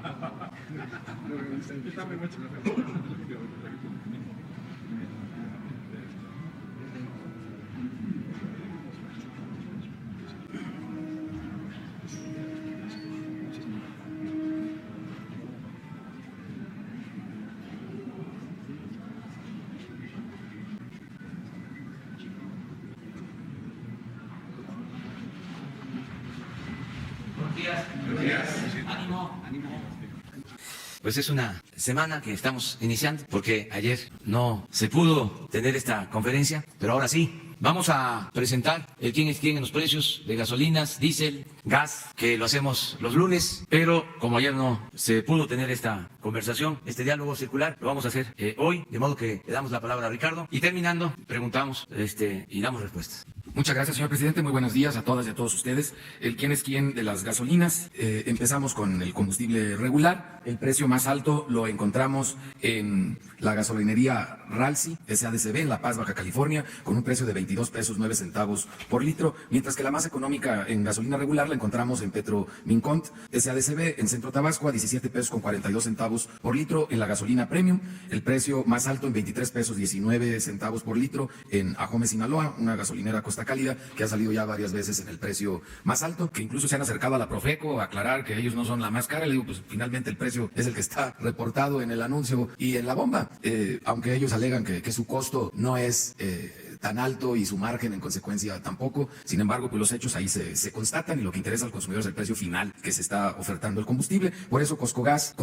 Buenos días. Ánimo. Pues es una semana que estamos iniciando porque ayer no se pudo tener esta conferencia, pero ahora sí. Vamos a presentar el quién es quién en los precios de gasolinas, diésel, gas, que lo hacemos los lunes, pero como ayer no se pudo tener esta conversación, este diálogo circular, lo vamos a hacer hoy, de modo que le damos la palabra a Ricardo y terminando preguntamos y damos respuestas. Muchas gracias, señor presidente. Muy buenos días a todas y a todos ustedes. El quién es quién de las gasolinas. Empezamos con el combustible regular. El precio más alto lo encontramos en la gasolinería Ralsi, SADCB, en La Paz, Baja California, con un precio de 22 pesos 9 centavos por litro, mientras que la más económica en gasolina regular la encontramos en Petro Mincont, SADCB, en Centro Tabasco, a 17 pesos con 42 centavos por litro. En la gasolina premium, el precio más alto en 23 pesos 19 centavos por litro en Ajome, Sinaloa, una gasolinera Costa Cálida que ha salido ya varias veces en el precio más alto, que incluso se han acercado a la Profeco a aclarar que ellos no son la más cara. Le digo, pues finalmente el precio es el que está reportado en el anuncio y en la bomba, aunque ellos alegan que su costo no es tan alto y su margen en consecuencia tampoco. Sin embargo, pues los hechos ahí se constatan y lo que interesa al consumidor es el precio final que se está ofertando el combustible. Por eso Costco Gas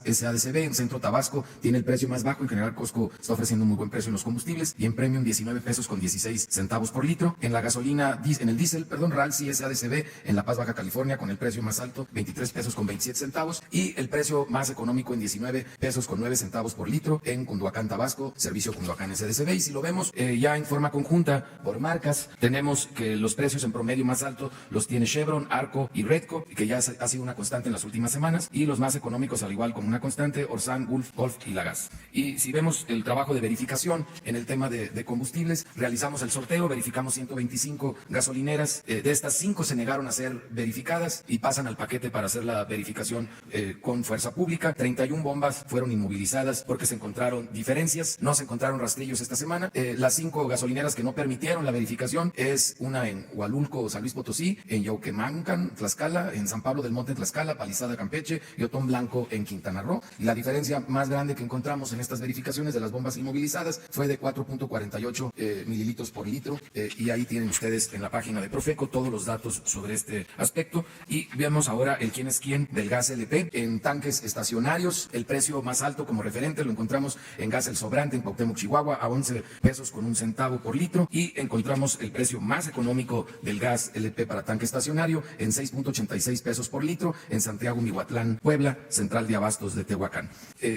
SADCB en Centro Tabasco tiene el precio más bajo. En general Costco está ofreciendo un muy buen precio en los combustibles y en Premium 19 pesos con 16 centavos por litro. En la gasolina, en el diésel, Ralsi SADCB en La Paz, Baja California, con el precio más alto 23 pesos con 27 centavos y el precio más económico en 19 pesos con 9 centavos por litro en Cunduacán, Tabasco, servicio Cunduacán SADCB. Y si lo vemos ya en forma conjunta por marcas, tenemos que los precios en promedio más altos los tiene Chevron, Arco y Redco, que ya ha sido una constante en las últimas semanas, y los más económicos, al igual como una constante, Orsan, Golf y Lagas. Y si vemos el trabajo de verificación en el tema de combustibles, realizamos el sorteo, verificamos 125 gasolineras, de estas 5 se negaron a ser verificadas y pasan al paquete para hacer la verificación con fuerza pública. 31 bombas fueron inmovilizadas porque se encontraron diferencias, no se encontraron rastrillos esta semana. Las 5 gasolineras que no permitieron la verificación es una en Hualulco, San Luis Potosí, en Yauquemancan, Tlaxcala, en San Pablo del Monte, Tlaxcala, Palizada, Campeche y Otón Blanco en Quintana Roo. Y la diferencia más grande que encontramos en estas verificaciones de las bombas inmovilizadas fue de 4.48 mililitros por litro, y ahí tienen ustedes en la página de Profeco todos los datos sobre este aspecto. Y vemos ahora el quién es quién del gas LP en tanques estacionarios. El precio más alto como referente lo encontramos en Gas El Sobrante en Cuauhtémoc, Chihuahua, a 11 pesos con 1 centavo por litro, y encontramos el precio más económico del gas LP para tanque estacionario en 6.86 pesos por litro en Santiago, Mihuatlán, Puebla, Central de Abastos de Tehuacán.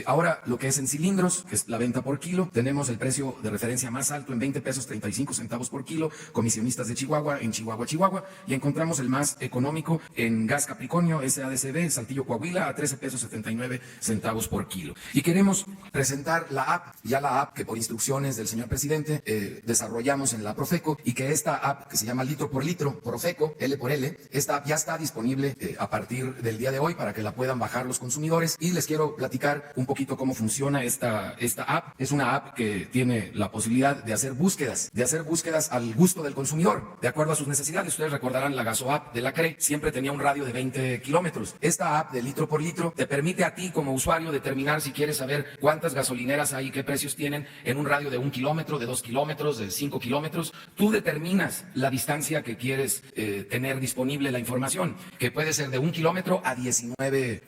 Ahora lo que es en cilindros, que es la venta por kilo, tenemos el precio de referencia más alto en 20 pesos 35 centavos por kilo, comisionistas de Chihuahua en Chihuahua, y encontramos el más económico en Gas Capricornio SADCB, Saltillo, Coahuila, a 13 pesos 79 centavos por kilo. Y queremos presentar la app que por instrucciones del señor presidente desarrollamos en la Profeco, y que esta app que se llama Litro por Litro, Profeco, L por L, esta app ya está disponible a partir del día de hoy para que la puedan bajar los consumidores, y les quiero platicar un poquito cómo funciona esta app. Es una app que tiene la posibilidad de hacer búsquedas al gusto del consumidor, de acuerdo a sus necesidades. Ustedes recordarán la GasoApp de la CRE, siempre tenía un radio de 20 kilómetros. Esta app de Litro por Litro te permite a ti como usuario determinar si quieres saber cuántas gasolineras hay y qué precios tienen en un radio de 1 kilómetro, de 2 kilómetros, de 5 kilómetros. Tú determinas la distancia que quieres tener disponible la información, que puede ser de 1 kilómetro a 19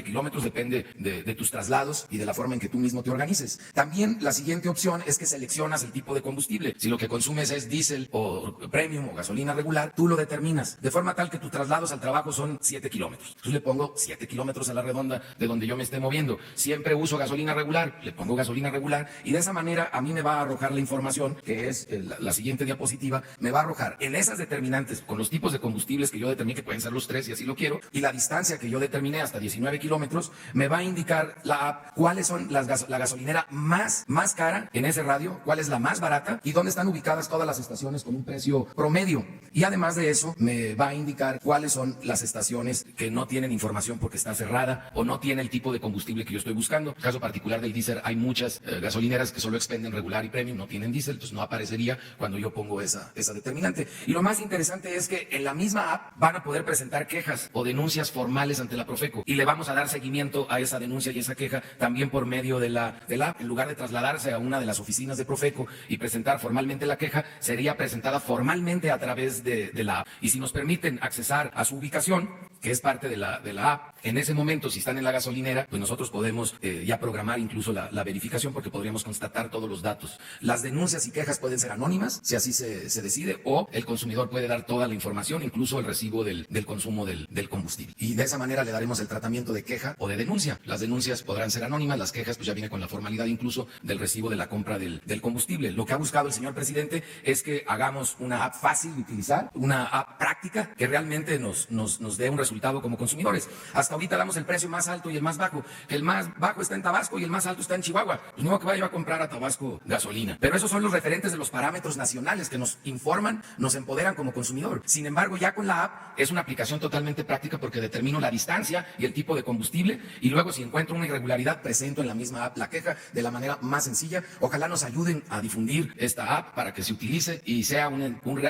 kilómetros, depende de tus traslados y de la forma en que tú mismo te organices. También la siguiente opción es que seleccionas el tipo de combustible. Si lo que consumes es diésel o premium o gasolina regular, tú lo determinas, de forma tal que tus traslados al trabajo son 7 kilómetros. Entonces le pongo 7 kilómetros a la redonda de donde yo me esté moviendo. Siempre uso gasolina regular, le pongo gasolina regular, y de esa manera a mí me va a arrojar la información, que es la siguiente diapositiva, me va a arrojar en esas determinantes, con los tipos de combustibles que yo determiné, que pueden ser los 3 y así lo quiero, y la distancia que yo determiné hasta 19 kilómetros, me va a indicar la app cuáles son la gasolinera más cara en ese radio, cuál es la más barata y dónde están ubicadas todas las estaciones con un precio promedio. Y además de eso, me va a indicar cuáles son las estaciones que no tienen información porque está cerrada o no tiene el tipo de combustible que yo estoy buscando. En el caso particular del diésel, hay muchas gasolineras que solo expenden regular y premium, no tienen diésel, entonces no aparecería cuando yo pongo esa determinante. Y lo más interesante es que en la misma app van a poder presentar quejas o denuncias formales ante la Profeco y le vamos a dar seguimiento a esa denuncia y esa queja también por medio de la app. En lugar de trasladarse a una de las oficinas de Profeco y presentar formalmente la queja, sería presentada formalmente a través de la app. Y si nos permiten accesar a su ubicación, que es parte de la app, en ese momento, si están en la gasolinera, pues nosotros podemos ya programar incluso la verificación porque podríamos constatar todos los datos. Las denuncias y quejas pueden ser anónimas, si así se decide, o el consumidor puede dar toda la información, incluso el recibo del consumo del combustible. Y de esa manera le daremos el tratamiento de queja o de denuncia. Las denuncias podrán ser anónimas, las quejas pues ya viene con la formalidad incluso del recibo de la compra del combustible. Lo que ha buscado el señor presidente es que hagamos una app fácil de utilizar, una app práctica que realmente nos dé un resultado como consumidores. Hasta ahorita damos el precio más alto y el más bajo. El más bajo está en Tabasco y el más alto está en Chihuahua. Pues no que vaya yo a comprar a Tabasco gasolina. Pero esos son los referentes de los parámetros nacionales que nos informan, nos empoderan como consumidor. Sin embargo, ya con la app es una aplicación totalmente práctica porque determino la distancia y el tipo de combustible y luego si encuentro una irregularidad presento en la misma app la queja de la manera más sencilla. Ojalá nos ayuden a difundir esta app para que se utilice y sea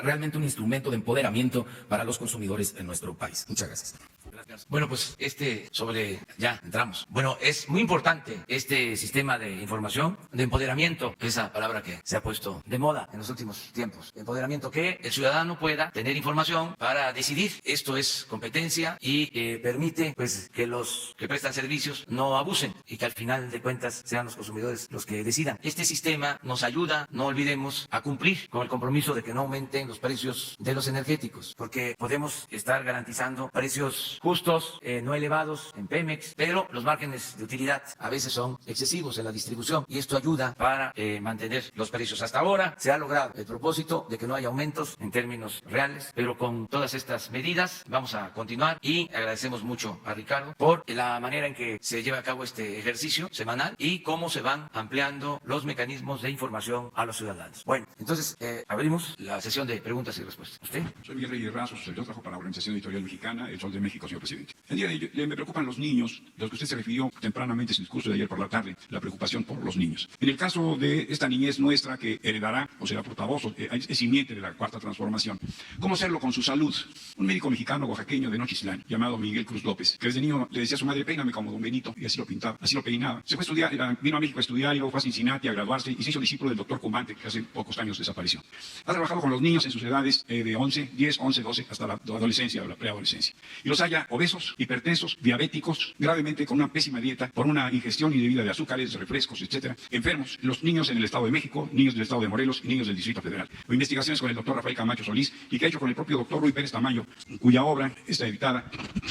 realmente un instrumento de empoderamiento para los consumidores en nuestro país. Muchas gracias. Bueno, pues ya entramos. Bueno, es muy importante este sistema de información, de empoderamiento, esa palabra que se ha puesto de moda en los últimos tiempos. Empoderamiento, que el ciudadano pueda tener información para decidir. Esto es competencia y permite pues que los que prestan servicios no abusen y que al final de cuentas sean los consumidores los que decidan. Este sistema nos ayuda, no olvidemos, a cumplir con el compromiso de que no aumenten los precios de los energéticos, porque podemos estar garantizando precios justos, no elevados en Pemex, pero los márgenes de utilidad a veces son excesivos en la distribución y esto ayuda para mantener los precios. Hasta ahora se ha logrado el propósito de que no haya aumentos en términos reales, pero con todas estas medidas vamos a continuar y agradecemos mucho a Ricardo por la manera en que se lleva a cabo este ejercicio semanal y cómo se van ampliando los mecanismos de información a los ciudadanos. Bueno, entonces abrimos la sesión de preguntas y respuestas. ¿Usted? Soy Miguel Reyes Rasos, yo trabajo para la Organización Editorial Mexicana, El Sol de México, señor presidente. El día de hoy me preocupan los niños, de los que usted se refirió tempranamente en su discurso de ayer por la tarde, la preocupación por los niños. En el caso de esta niñez nuestra que heredará o será portavoz, es simiente de la cuarta transformación, ¿cómo hacerlo con su salud? Un médico mexicano oaxaqueño de Nochislán, llamado Miguel Cruz López, que desde niño le decía a su madre, peíname como don Benito, y así lo pintaba, así lo peinaba. Se fue a estudiar, vino a México a estudiar y luego fue a Cincinnati a graduarse y se hizo discípulo del doctor Cumante, que hace pocos años desapareció. Ha trabajado con los niños en sus edades de 10, 11, 12, hasta la adolescencia o la preadolescencia. Y los haya obesos, hipertensos, diabéticos, gravemente con una pésima dieta, por una ingestión indebida de azúcares, refrescos, etcétera. Enfermos, los niños en el Estado de México, niños del Estado de Morelos y niños del Distrito Federal. O investigaciones con el doctor Rafael Camacho Solís y que ha hecho con el propio doctor Ruy Pérez Tamayo, cuya obra está editada,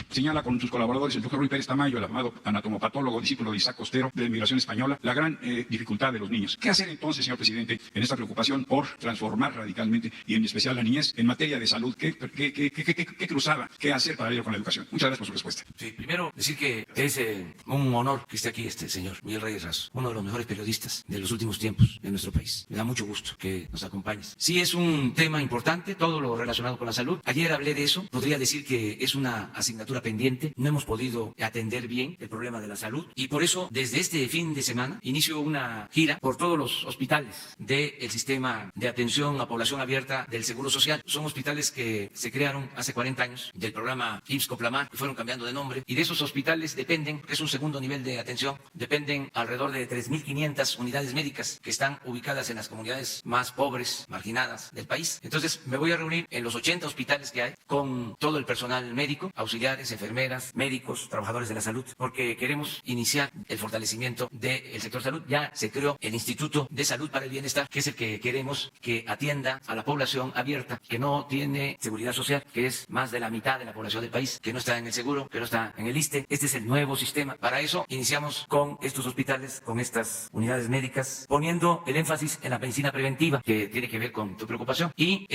señala con sus colaboradores el doctor Ruy Pérez Tamayo, el amado anatomopatólogo, discípulo de Isaac Costero, de la inmigración española, la gran dificultad de los niños. ¿Qué hacer entonces, señor presidente, en esta preocupación por transformar radicalmente y en especial la niñez en materia de salud? ¿Qué cruzada? ¿Qué hacer para ello con la educación? Muchas gracias por su respuesta. Sí, primero decir que es un honor que esté aquí este señor Miguel Reyes Rasos, uno de los mejores periodistas de los últimos tiempos en nuestro país. Me da mucho gusto que nos acompañes. Sí, es un tema importante, todo lo relacionado con la salud. Ayer hablé de eso, podría decir que es una asignatura pendiente. No hemos podido atender bien el problema de la salud y por eso desde este fin de semana inicio una gira por todos los hospitales del sistema de atención a población abierta del Seguro Social. Son hospitales que se crearon hace 40 años del programa IMSS-Coplamar y fueron cambiando de nombre y de esos hospitales dependen, que es un segundo nivel de atención, dependen alrededor de 3.500 unidades médicas que están ubicadas en las comunidades más pobres, marginadas del país. Entonces me voy a reunir en los 80 hospitales que hay con todo el personal médico, auxiliares, auxiliares, enfermeras, médicos, trabajadores de la salud, porque queremos iniciar el fortalecimiento del sector salud. Ya se creó el Instituto de Salud para el Bienestar, que es el que queremos que atienda a la población abierta, que no tiene seguridad social, que es más de la mitad de la población del país, que no está en el seguro, que no está en el ISSSTE. Este es el nuevo sistema. Para eso iniciamos con estos hospitales, con estas unidades médicas, poniendo el énfasis en la medicina preventiva, que tiene que ver con tu preocupación, y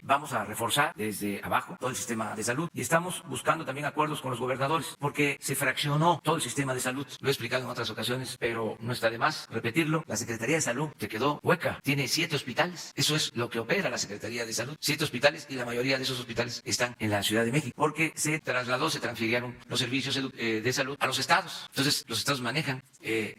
vamos a reforzar desde abajo todo el sistema de salud, y estamos buscando también acuerdos con los gobernadores, porque se fraccionó todo el sistema de salud. Lo he explicado en otras ocasiones, pero no está de más repetirlo. La Secretaría de Salud se quedó hueca, tiene 7 hospitales, eso es lo que opera la Secretaría de Salud, 7 hospitales, y la mayoría de esos hospitales están en la Ciudad de México, porque se transfirieron los servicios de salud a los estados. Entonces los estados manejan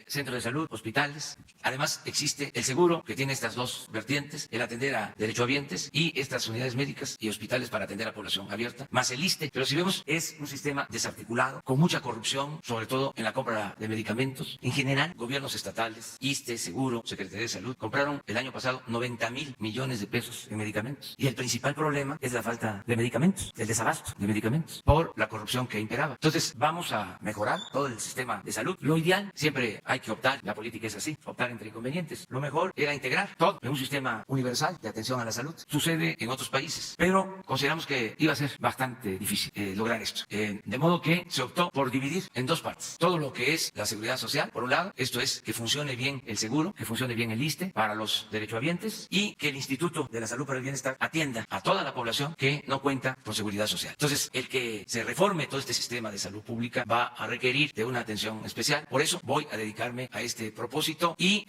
centros de salud, hospitales. Además existe el seguro, que tiene estas dos vertientes, el atender a derechohabientes y estas unidades médicas y hospitales para atender a población abierta, más el ISSSTE. Pero si vemos, es un sistema desarticulado, con mucha corrupción, sobre todo en la compra de medicamentos. En general, gobiernos estatales, ISSSTE, Seguro, Secretaría de Salud, compraron el año pasado 90,000 millones de pesos en medicamentos. Y el principal problema es la falta de medicamentos, el desabasto de medicamentos, por la corrupción que imperaba. Entonces, vamos a mejorar todo el sistema de salud. Lo ideal, siempre hay que optar, la política es así, optar entre inconvenientes. Lo mejor era integrar todo en un sistema universal de atención a la salud. Sucede en otros países, pero consideramos que iba a ser bastante difícil lograr esto. De modo que se optó por dividir en dos partes. Todo lo que es la seguridad social, por un lado, esto es que funcione bien el seguro, que funcione bien el ISSSTE para los derechohabientes, y que el Instituto de la Salud para el Bienestar atienda a toda la población que no cuenta con seguridad social. Entonces, el que se reforme todo este sistema de salud pública va a requerir de una atención especial. Por eso voy a dedicarme a este propósito, y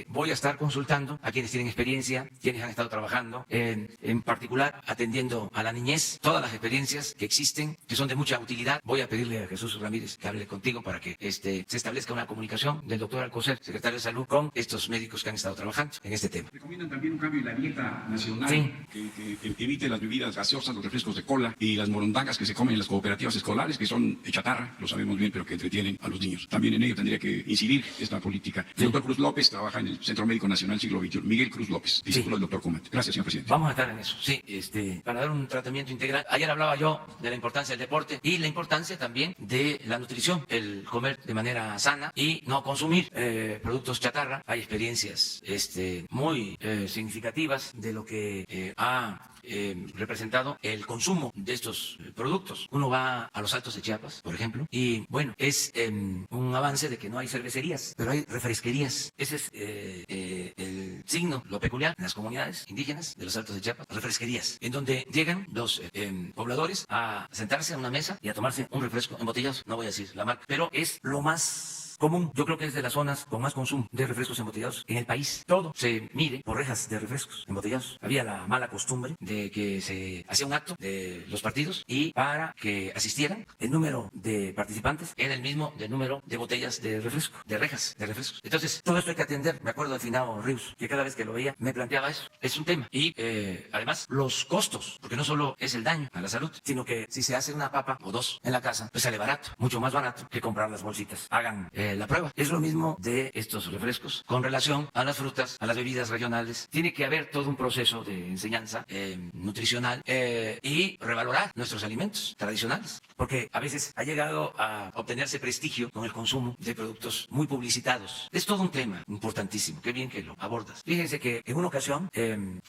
voy a estar consultando a quienes tienen experiencia, quienes han estado trabajando, en particular atendiendo a la niñez, todas las experiencias que existen, que son de mucha utilidad. Voy a pedirle a Jesús Ramírez que hable contigo para que se establezca una comunicación del doctor Alcocer, secretario de Salud, con estos médicos que han estado trabajando en este tema. Recomiendan también un cambio en la dieta nacional, Sí. que evite las bebidas gaseosas, los refrescos de cola y las morondacas que se comen en las cooperativas escolares, que son chatarra, lo sabemos bien, pero que entretienen a los niños. También en ello tendría que incidir esta política. El doctor Cruz López trabaja en el Centro Médico Nacional Siglo XXI. Miguel Cruz López, discípulo del doctor Comat. Gracias, señor presidente. Vamos a estar en eso, sí, para dar un tratamiento integral. Ayer hablaba yo de la importancia del deporte y la importancia también de la nutrición, el comer de manera sana y no consumir productos chatarra. Hay experiencias muy significativas de lo que ha representado el consumo de estos productos. Uno va a los Altos de Chiapas, por ejemplo, y bueno, es un avance de que no hay cervecerías, pero hay refresquerías. Ese es el signo, lo peculiar en las comunidades indígenas de los Altos de Chiapas, refresquerías, en donde llegan los pobladores a sentarse a una mesa y a tomarse un refresco embotellado. No voy a decir la marca, pero es lo más común. Yo creo que es de las zonas con más consumo de refrescos embotellados en el país. Todo se mide por rejas de refrescos embotellados. Había la mala costumbre de que se hacía un acto de los partidos, y para que asistieran, el número de participantes era el mismo del número de botellas de refresco, de rejas de refrescos. Entonces, todo esto hay que atender. Me acuerdo del finado Ríos, que cada vez que lo veía me planteaba eso. Es un tema. Y además, los costos, porque no solo es el daño a la salud, sino que si se hace una papa o dos en la casa, pues sale barato, mucho más barato que comprar las bolsitas. Hagan la prueba. Es lo mismo de estos refrescos con relación a las frutas, a las bebidas regionales. Tiene que haber todo un proceso de enseñanza nutricional y revalorar nuestros alimentos tradicionales, porque a veces ha llegado a obtenerse prestigio con el consumo de productos muy publicitados. Es todo un tema importantísimo. Qué bien que lo abordas. Fíjense que en una ocasión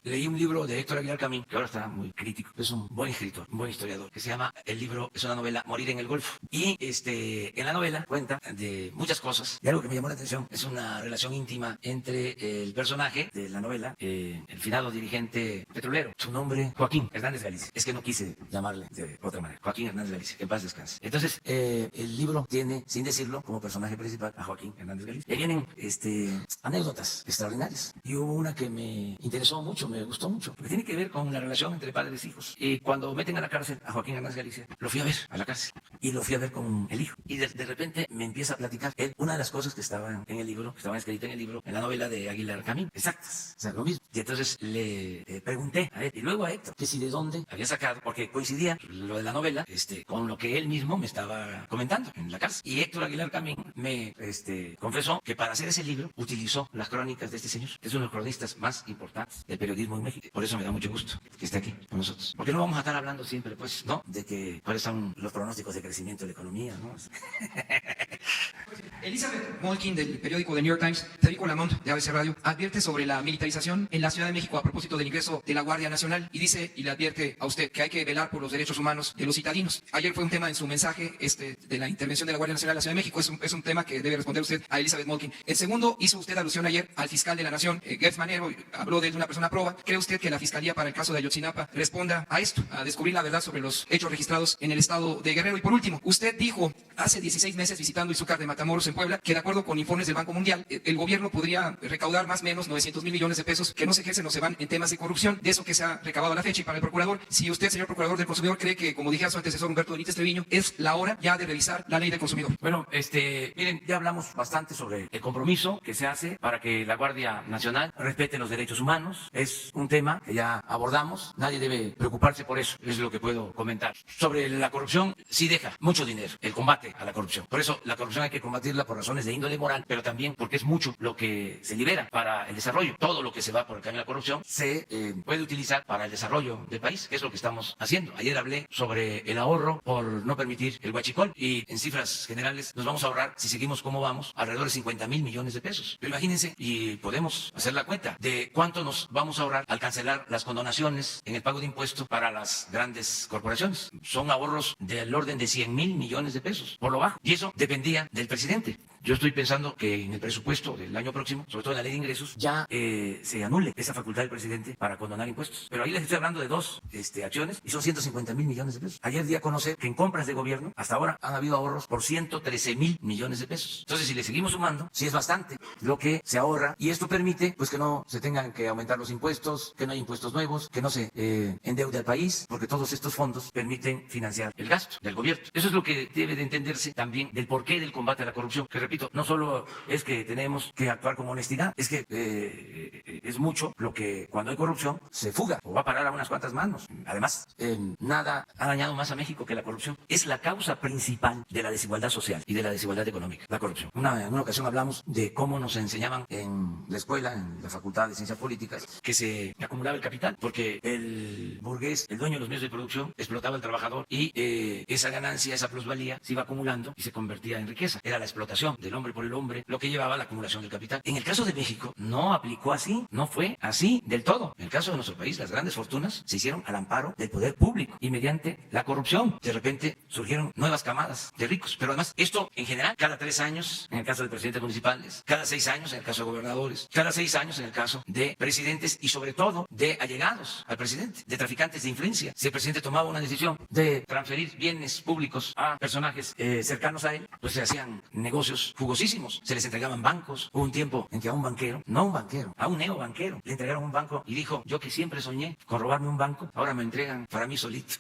leí un libro de Héctor Aguilar Camín, que ahora está muy crítico. Es un buen escritor, un buen historiador, que se llama, el libro es una novela, Morir en el Golfo. Y en la novela cuenta de muchas cosas, y algo que me llamó la atención es una relación íntima entre el personaje de la novela, el finado dirigente petrolero, su nombre Joaquín Hernández Galicia. Es que no quise llamarle de otra manera. Joaquín Hernández Galicia, que en paz descanse. Entonces, el libro tiene, sin decirlo, como personaje principal a Joaquín Hernández Galicia. Y vienen anécdotas extraordinarias. Y hubo una que me interesó mucho, me gustó mucho, porque tiene que ver con la relación entre padres e hijos. Y cuando meten a la cárcel a Joaquín Hernández Galicia, lo fui a ver a la cárcel, y lo fui a ver con el hijo. Y de repente me empieza a platicar una de las cosas que estaban en el libro, que estaban escritas en el libro, en la novela de Aguilar Camín, exactas, o sea, lo mismo. Y entonces le pregunté a él, y luego a Héctor, que si de dónde había sacado, porque coincidía lo de la novela con lo que él mismo me estaba comentando en la cárcel. Y Héctor Aguilar Camín me confesó que para hacer ese libro utilizó las crónicas de este señor, que es uno de los cronistas más importantes del periodismo en México. Por eso me da mucho gusto que esté aquí con nosotros. Porque no vamos a estar hablando siempre, pues, ¿no? De que cuáles son los pronósticos de crecimiento de la economía, ¿no? Elizabeth Molkin, del periódico The New York Times, Federico Lamont, de ABC Radio, advierte sobre la militarización en la Ciudad de México a propósito del ingreso de la Guardia Nacional y dice y le advierte a usted que hay que velar por los derechos humanos de los citadinos. Ayer fue un tema en su mensaje de la intervención de la Guardia Nacional en la Ciudad de México. Es un tema que debe responder usted a Elizabeth Molkin. El segundo, hizo usted alusión ayer al fiscal de la Nación, Gertz Manero, habló de él de una persona proba. ¿Cree usted que la Fiscalía para el caso de Ayotzinapa responda a esto, a descubrir la verdad sobre los hechos registrados en el estado de Guerrero? Y por último, usted dijo hace 16 meses visitando Izúcar de Matamoros en Puebla que de acuerdo con informes del Banco Mundial, el gobierno podría recaudar más o menos 900,000 millones de pesos que no se ejercen o se van en temas de corrupción, de eso que se ha recaudado a la fecha. Y para el procurador, si usted, señor procurador del consumidor, cree que, como dije a su antecesor Humberto Benítez Treviño, es la hora ya de revisar la ley del consumidor. Bueno, miren, ya hablamos bastante sobre el compromiso que se hace para que la Guardia Nacional respete los derechos humanos. Es un tema que ya abordamos, nadie debe preocuparse por eso, es lo que puedo comentar. Sobre la corrupción, sí deja mucho dinero el combate a la corrupción. Por eso la corrupción hay que combatirla por razones de índole moral, pero también porque es mucho lo que se libera para el desarrollo. Todo lo que se va por el camino de la corrupción se puede utilizar para el desarrollo del país, que es lo que estamos haciendo. Ayer hablé sobre el ahorro por no permitir el huachicol y en cifras generales nos vamos a ahorrar, si seguimos como vamos, alrededor de 50,000 millones de pesos. Pero imagínense, y podemos hacer la cuenta de cuánto nos vamos a ahorrar al cancelar las condonaciones en el pago de impuestos para las grandes corporaciones. Son ahorros del orden de 100,000 millones de pesos, por lo bajo. Y eso dependía del presidente. Yo estoy pensando que en el presupuesto del año próximo, sobre todo en la ley de ingresos, ya se anule esa facultad del presidente para condonar impuestos. Pero ahí les estoy hablando de dos acciones y son 150,000 millones de pesos. Ayer di a conocer que en compras de gobierno hasta ahora han habido ahorros por 113,000 millones de pesos. Entonces, si le seguimos sumando, sí es bastante lo que se ahorra y esto permite pues que no se tengan que aumentar los impuestos, que no hay impuestos nuevos, que no se endeude al país, porque todos estos fondos permiten financiar el gasto del gobierno. Eso es lo que debe de entenderse también del porqué del combate a la corrupción, que repito, no solo es que tenemos que actuar con honestidad, es que es mucho lo que cuando hay corrupción se fuga o va a parar a unas cuantas manos. Además, nada ha dañado más a México que la corrupción. Es la causa principal de la desigualdad social y de la desigualdad económica, la corrupción. En una ocasión hablamos de cómo nos enseñaban en la escuela, en la Facultad de Ciencias Políticas, que se acumulaba el capital, porque el burgués, el dueño de los medios de producción, explotaba al trabajador y esa ganancia, esa plusvalía, se iba acumulando y se convertía en riqueza. Era la explotación del hombre por el hombre lo que llevaba a la acumulación del capital. En el caso de México no aplicó así, no fue así del todo. En el caso de nuestro país, las grandes fortunas se hicieron al amparo del poder público y mediante la corrupción. De repente surgieron nuevas camadas de ricos. Pero además, esto en general, cada 3 años, en el caso de presidentes municipales, cada 6 años en el caso de gobernadores, cada 6 años en el caso de presidentes y sobre todo de allegados al presidente, de traficantes de influencia. Si el presidente tomaba una decisión de transferir bienes públicos a personajes cercanos a él, pues se hacían negocios jugosísimos, se les entregaban bancos. Hubo un tiempo en que a un banquero, no a un banquero, a un neobanquero, le entregaron un banco y dijo, yo que siempre soñé con robarme un banco, ahora me entregan para mí solito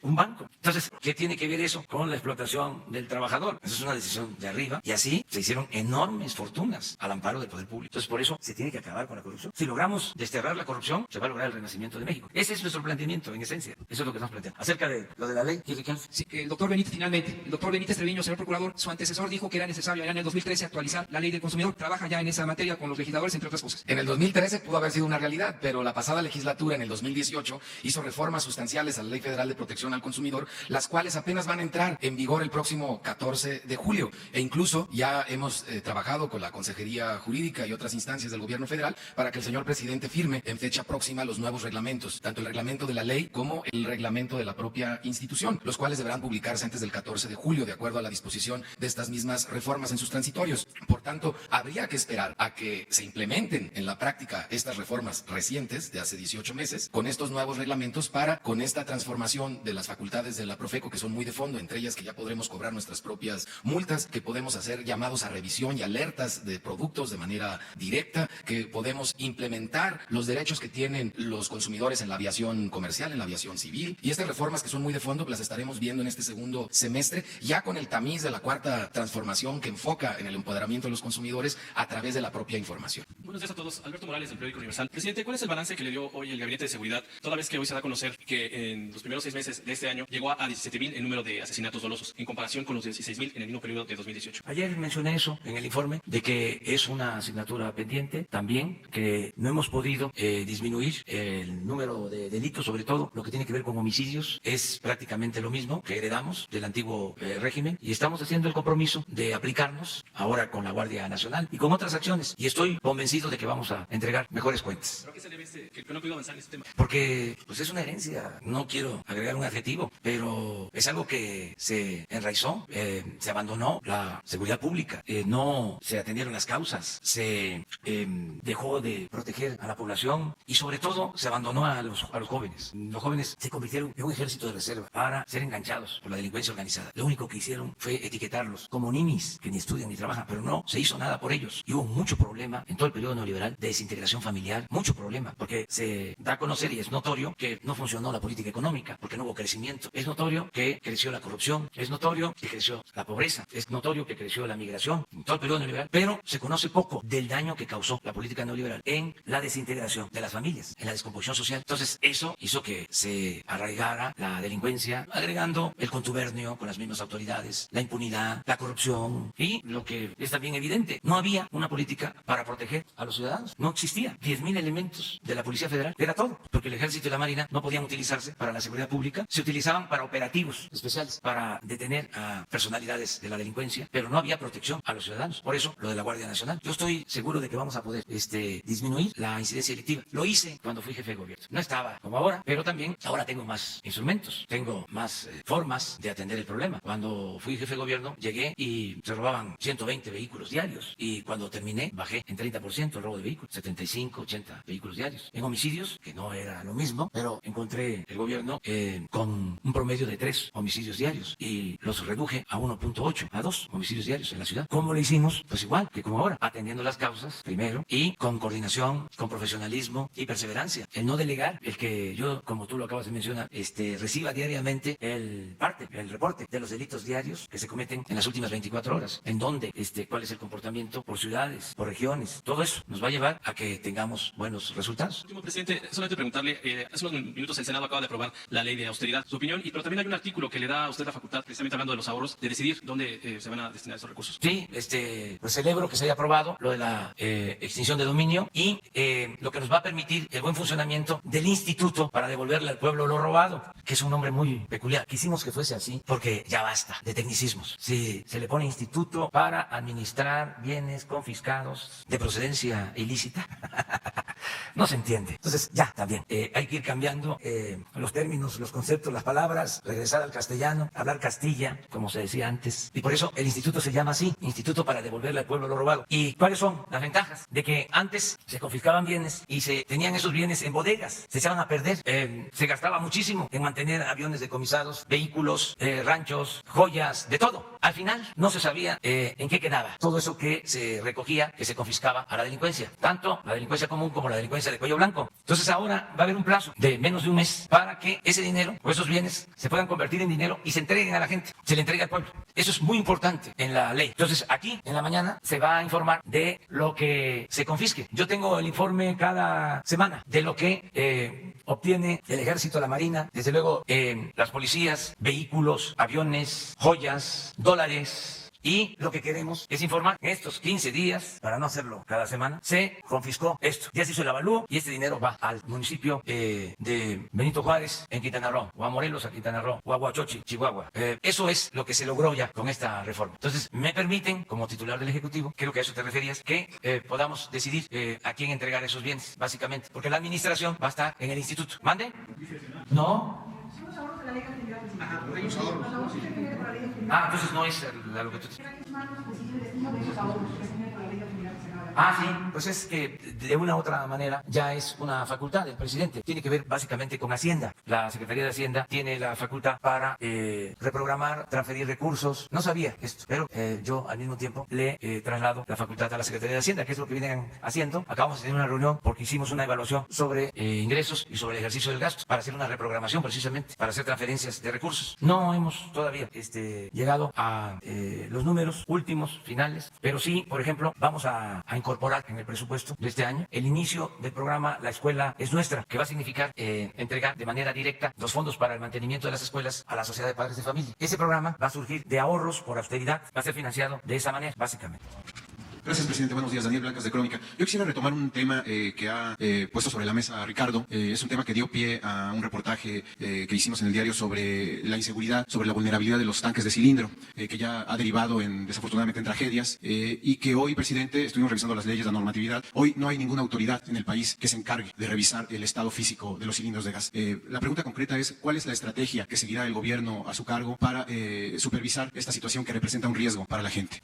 un banco. Entonces, ¿qué tiene que ver eso con la explotación del trabajador? Esa es una decisión de arriba y así se hicieron enormes fortunas al amparo del poder público. Entonces, por eso se tiene que acabar con la corrupción. Si logramos desterrar la corrupción, se va a lograr el renacimiento de México. Ese es nuestro planteamiento, en esencia. Eso es lo que nos planteamos. Acerca de lo de la ley, sí, el doctor Benítez, finalmente, el doctor Benítez Treviño, señor procurador, su antecesor dijo que era necesario ya en el 2013 actualizar la ley del consumidor. Trabaja ya en esa materia con los legisladores, entre otras cosas. En el 2013 pudo haber sido una realidad, pero la pasada legislatura, en el 2018, hizo reformas sustanciales a la Ley Federal de Protección al Consumidor, las cuales apenas van a entrar en vigor el próximo 14 de julio. E incluso ya hemos trabajado con la Consejería Jurídica y otras instancias del Gobierno Federal para que el señor presidente firme en fecha próxima los nuevos reglamentos, tanto el reglamento de la ley como el reglamento de la propia institución, los cuales deberán publicarse antes del 14 de julio, de acuerdo a la disposición de estas mismas reformas en sus transitorios. Por tanto, habría que esperar a que se implementen en la práctica estas reformas recientes de hace 18 meses con estos nuevos reglamentos para, con esta transformación de las facultades de la Profeco, que son muy de fondo, entre ellas que ya podremos cobrar nuestras propias multas, que podemos hacer llamados a revisión y alertas de productos de manera directa, que podemos implementar los derechos que tienen los consumidores en la aviación comercial, en la aviación civil. Y estas reformas que son muy de fondo las estaremos viendo en este segundo semestre, ya con el tamiz de la cuarta transformación que enfoca enfoca en el empoderamiento de los consumidores a través de la propia información. Buenos días a todos. Alberto Morales, del Periódico Universal. Presidente, ¿cuál es el balance que le dio hoy el Gabinete de Seguridad, toda vez que hoy se da a conocer que en los primeros 6 meses de este año llegó a 17,000 el número de asesinatos dolosos, en comparación con los 16,000 en el mismo periodo de 2018? Ayer mencioné eso en el informe, de que es una asignatura pendiente, también que no hemos podido disminuir el número de delitos, sobre todo lo que tiene que ver con homicidios, es prácticamente lo mismo que heredamos del antiguo régimen, y estamos haciendo el compromiso de aplicarnos ahora con la Guardia Nacional y con otras acciones, y estoy convencido de que vamos a entregar mejores cuentas. ¿Pero a qué se debe que no ha podido avanzar en este tema? Porque pues es una herencia, no quiero agregar un adjetivo, pero es algo que se enraizó, se abandonó la seguridad pública, no se atendieron las causas, se dejó de proteger a la población y sobre todo se abandonó a los jóvenes. Los jóvenes se convirtieron en un ejército de reserva para ser enganchados por la delincuencia organizada. Lo único que hicieron fue etiquetarlos como ninis que ni estudian ni trabajan, pero no se hizo nada por ellos. Y hubo mucho problema en todo el periodo neoliberal de desintegración familiar, mucho problema, porque se da a conocer y es notorio que no funcionó la política económica, porque no hubo crecimiento. Es notorio que creció la corrupción, es notorio que creció la pobreza, es notorio que creció la migración en todo el periodo neoliberal, pero se conoce poco del daño que causó la política neoliberal en la desintegración de las familias, en la descomposición social. Entonces eso hizo que se arraigara la delincuencia, agregando el contubernio con las mismas autoridades, la impunidad, la corrupción y lo que es también evidente, no había una política para proteger a los ciudadanos, no existía. 10,000 elementos de la Policía Federal, era todo, porque el Ejército y la Marina no podían utilizarse para la seguridad pública, se utilizaban para operativos especiales, para detener a personalidades de la delincuencia, pero no había protección a los ciudadanos. Por eso, lo de la Guardia Nacional. Yo estoy seguro de que vamos a poder disminuir la incidencia delictiva. Lo hice cuando fui jefe de gobierno. No estaba como ahora, pero también ahora tengo más instrumentos, tengo más formas de atender el problema. Cuando fui jefe de gobierno, llegué y se robaban 120 vehículos diarios, y cuando terminé, bajé en 30% el robo de vehículos, 75, 80 vehículos diarios. En homicidios, que no era lo mismo, pero encontré el gobierno con un promedio de 3 homicidios diarios y los reduje a 1.8, a 2 homicidios diarios en la ciudad. ¿Cómo lo hicimos? Pues igual que como ahora, atendiendo las causas primero y con coordinación, con profesionalismo y perseverancia. El no delegar, el que yo, como tú lo acabas de mencionar, reciba diariamente el reporte de los delitos diarios que se cometen en las últimas 24 horas, en dónde, cuál es el comportamiento por ciudades, por regiones. Todo eso nos va a llevar a que tengamos buenos resultados. Último, presidente, solamente preguntarle, hace unos minutos el Senado acaba de aprobar la ley de austeridad, su opinión, pero también hay un artículo que le da a usted la facultad, precisamente hablando de los ahorros, de decidir dónde se van a destinar esos recursos. Sí, pues celebro que se haya aprobado lo de la extinción de dominio y lo que nos va a permitir el buen funcionamiento del instituto para devolverle al pueblo lo robado, que es un nombre muy peculiar. Quisimos que fuese así porque ya basta de tecnicismos. Si se le pone instituto para administrar bienes confiscados de procedencia ilícita, no se entiende. Entonces ya también hay que ir cambiando los términos, los conceptos, las palabras, regresar al castellano, hablar Castilla, como se decía antes. Y por eso el instituto se llama así, Instituto para devolverle al pueblo lo robado. ¿Y cuáles son las ventajas? De que antes se confiscaban bienes y se tenían esos bienes en bodegas, se echaban a perder, se gastaba muchísimo en mantener aviones decomisados, vehículos, ranchos, joyas, de todo. Al final no se sabía en qué quedaba todo eso que se recogía, que se confiscaba a la delincuencia, tanto la delincuencia común como la delincuencia de cuello blanco. Entonces ahora va a haber un plazo de menos de un mes para que ese dinero o esos bienes se puedan convertir en dinero y se entreguen a la gente, se le entregue al pueblo. Eso es muy importante en la ley. Entonces aquí en la mañana se va a informar de lo que se confisque. Yo tengo el informe cada semana de lo que obtiene el Ejército, la Marina, desde luego las policías, vehículos, aviones, joyas, dólares. Y lo que queremos es informar en estos 15 días, para no hacerlo cada semana, se confiscó esto. Ya se hizo el avalúo y este dinero va al municipio de Benito Juárez en Quintana Roo, o a Morelos a Quintana Roo, o a Huachochi, Chihuahua. Eso es lo que se logró ya con esta reforma. Entonces, me permiten, como titular del Ejecutivo, creo que a eso te referías, que podamos decidir a quién entregar esos bienes, básicamente. Porque la administración va a estar en el instituto. ¿Mande? No. Entonces no es lo que tú... Sí, pues es que de una u otra manera ya es una facultad del presidente. Tiene que ver básicamente con Hacienda. La Secretaría de Hacienda tiene la facultad para reprogramar, transferir recursos. No sabía esto, pero yo al mismo tiempo le traslado la facultad a la Secretaría de Hacienda, que es lo que vienen haciendo. Acabamos de tener una reunión porque hicimos una evaluación sobre ingresos y sobre el ejercicio del gasto para hacer una reprogramación precisamente, para hacer transferencias de recursos. No hemos todavía llegado a los números últimos, finales, pero sí, por ejemplo, vamos a incorporar en el presupuesto de este año el inicio del programa La Escuela es Nuestra, que va a significar entregar de manera directa los fondos para el mantenimiento de las escuelas a la Sociedad de Padres de Familia. Ese programa va a surgir de ahorros por austeridad, va a ser financiado de esa manera, básicamente. Gracias, presidente. Buenos días. Daniel Blancas, de Crónica. Yo quisiera retomar un tema que ha puesto sobre la mesa Ricardo. Es un tema que dio pie a un reportaje que hicimos en el diario sobre la inseguridad, sobre la vulnerabilidad de los tanques de cilindro, que ya ha derivado desafortunadamente en tragedias, y que hoy, presidente, estuvimos revisando las leyes, la normatividad. Hoy no hay ninguna autoridad en el país que se encargue de revisar el estado físico de los cilindros de gas. La pregunta concreta es, ¿cuál es la estrategia que seguirá el gobierno a su cargo para supervisar esta situación que representa un riesgo para la gente?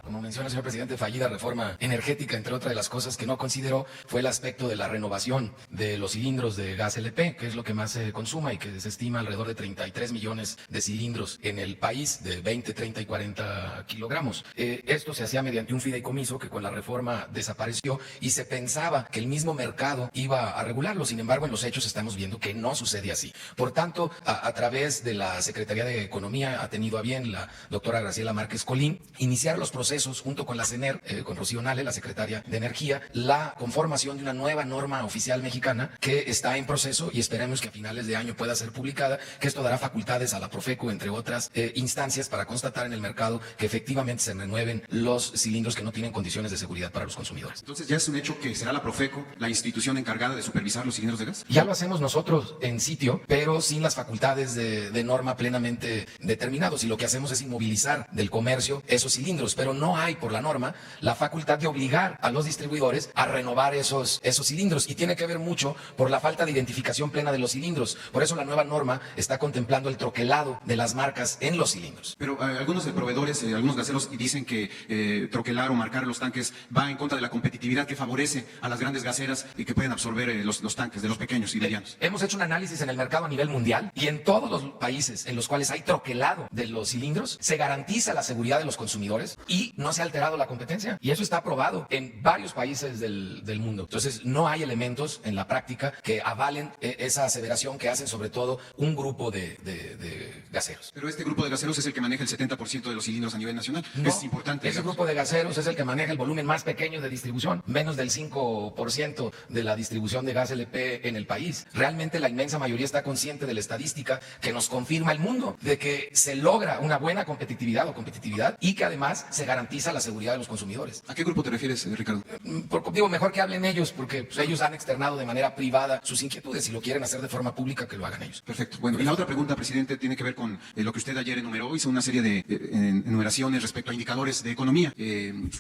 Como menciona el señor presidente, fallida reforma energética, entre otras de las cosas que no consideró, fue el aspecto de la renovación de los cilindros de gas LP, que es lo que más se consuma y que se estima alrededor de 33 millones de cilindros en el país, de 20, 30 y 40 kilogramos. Esto se hacía mediante un fideicomiso que con la reforma desapareció y se pensaba que el mismo mercado iba a regularlo. Sin embargo, en los hechos estamos viendo que no sucede así. Por tanto, a través de la Secretaría de Economía ha tenido a bien la doctora Graciela Márquez Colín iniciar los procesos junto con la CENER, con Rocío Nale, la secretaria de Energía, la conformación de una nueva norma oficial mexicana que está en proceso y esperemos que a finales de año pueda ser publicada, que esto dará facultades a la Profeco, entre otras instancias, para constatar en el mercado que efectivamente se renueven los cilindros que no tienen condiciones de seguridad para los consumidores. Entonces, ¿ya es un hecho que será la Profeco la institución encargada de supervisar los cilindros de gas? Ya lo hacemos nosotros en sitio, pero sin las facultades de norma plenamente determinados, y lo que hacemos es inmovilizar del comercio esos cilindros, pero no hay por la norma la facultad de obligar a los distribuidores a renovar esos cilindros, y tiene que ver mucho por la falta de identificación plena de los cilindros. Por eso la nueva norma está contemplando el troquelado de las marcas en los cilindros. Pero algunos proveedores, algunos gaseros dicen que troquelar o marcar los tanques va en contra de la competitividad que favorece a las grandes gaseras y que pueden absorber los tanques de los pequeños y medianos. Hemos hecho un análisis en el mercado a nivel mundial y en todos los países en los cuales hay troquelado de los cilindros se garantiza la seguridad de los consumidores y no se ha alterado la competencia, y eso está aprobado en varios países del mundo. Entonces no hay elementos en la práctica que avalen esa aseveración que hacen sobre todo un grupo de gaseros. Pero este grupo de gaseros es el que maneja el 70% de los cilindros a nivel nacional. No, es importante. Ese grupo de gaseros es el que maneja el volumen más pequeño de distribución, menos del 5% de la distribución de gas LP en el país. Realmente la inmensa mayoría está consciente de la estadística que nos confirma el mundo, de que se logra una buena competitividad y que además se garantiza la seguridad de los consumidores. ¿A qué grupo te refieres, Ricardo? Digo, mejor que hablen ellos, porque pues, ellos han externado de manera privada sus inquietudes. Si lo quieren hacer de forma pública, que lo hagan ellos. Perfecto. Bueno, y la otra pregunta, presidente, tiene que ver con lo que usted ayer enumeró. Hizo una serie de enumeraciones respecto a indicadores de economía.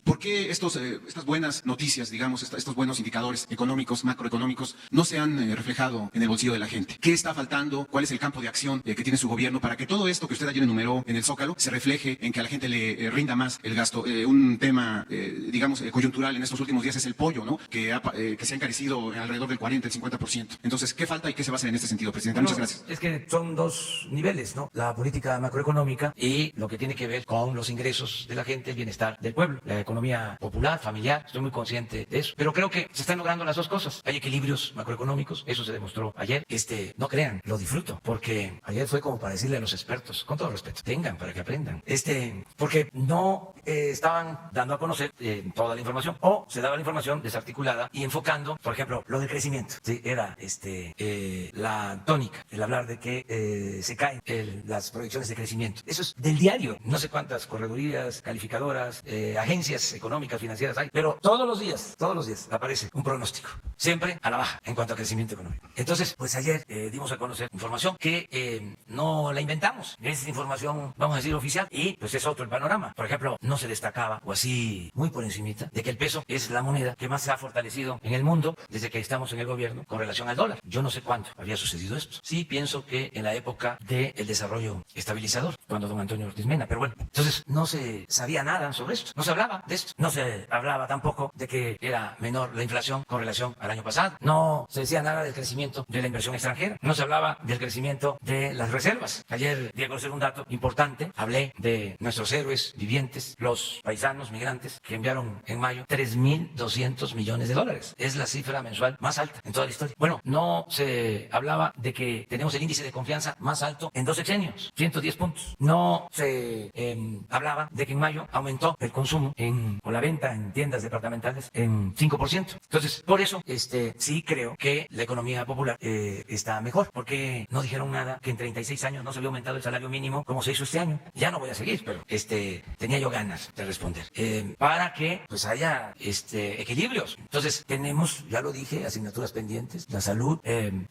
¿Por qué estas buenas noticias, digamos, estos buenos indicadores económicos, macroeconómicos, no se han reflejado en el bolsillo de la gente? ¿Qué está faltando? ¿Cuál es el campo de acción que tiene su gobierno para que todo esto que usted ayer enumeró en el Zócalo se refleje en que a la gente le rinda más el gasto? Un tema, digamos, coyuntural en estos últimos días es el pollo, ¿no? Que se ha encarecido alrededor del 40, el 50%. Entonces, ¿qué falta y qué se va a hacer en este sentido, presidente? Bueno, muchas gracias. Es que son dos niveles, ¿no? La política macroeconómica y lo que tiene que ver con los ingresos de la gente, el bienestar del pueblo, la economía popular, familiar. Estoy muy consciente de eso. Pero creo que se están logrando las dos cosas. Hay equilibrios macroeconómicos, eso se demostró ayer. No crean, lo disfruto, porque ayer fue como para decirle a los expertos, con todo respeto, tengan para que aprendan. Porque no estaban dando a conocer toda la información, o se daba la información desarticulada y enfocando, por ejemplo, lo del crecimiento. Sí, era la tónica, el hablar de que se caen las proyecciones de crecimiento. Eso es del diario. No sé cuántas corredurías, calificadoras, agencias económicas, financieras hay, pero todos los días aparece un pronóstico, siempre a la baja en cuanto a crecimiento económico. Entonces, pues ayer dimos a conocer información que no la inventamos. Es información, vamos a decir, oficial, y pues es otro el panorama. Por ejemplo, no se destacaba, o así muy por encimita, de que el peso es la moneda que más se ha fortalecido en el mundo desde que estamos en el gobierno con relación al dólar. Yo no sé cuándo había sucedido esto. Sí pienso que en la época del desarrollo estabilizador, cuando don Antonio Ortiz Mena, pero bueno, entonces no se sabía nada sobre esto, no se hablaba de esto, no se hablaba tampoco de que era menor la inflación con relación al año pasado, no se decía nada del crecimiento de la inversión extranjera, no se hablaba del crecimiento de las reservas. Ayer di a conocer un dato importante, hablé de nuestros héroes vivientes, los paisanos Miguel migrantes que enviaron en mayo 3.200 millones de dólares. Es la cifra mensual más alta en toda la historia. Bueno, no se hablaba de que tenemos el índice de confianza más alto en 2 sexenios, 110 puntos. No se hablaba de que en mayo aumentó el consumo o la venta en tiendas departamentales en 5%. Entonces, por eso sí creo que la economía popular está mejor, porque no dijeron nada que en 36 años no se había aumentado el salario mínimo como se hizo este año. Ya no voy a seguir, pero tenía yo ganas de responder para que pues haya equilibrios. Entonces, tenemos, ya lo dije, asignaturas pendientes, la salud,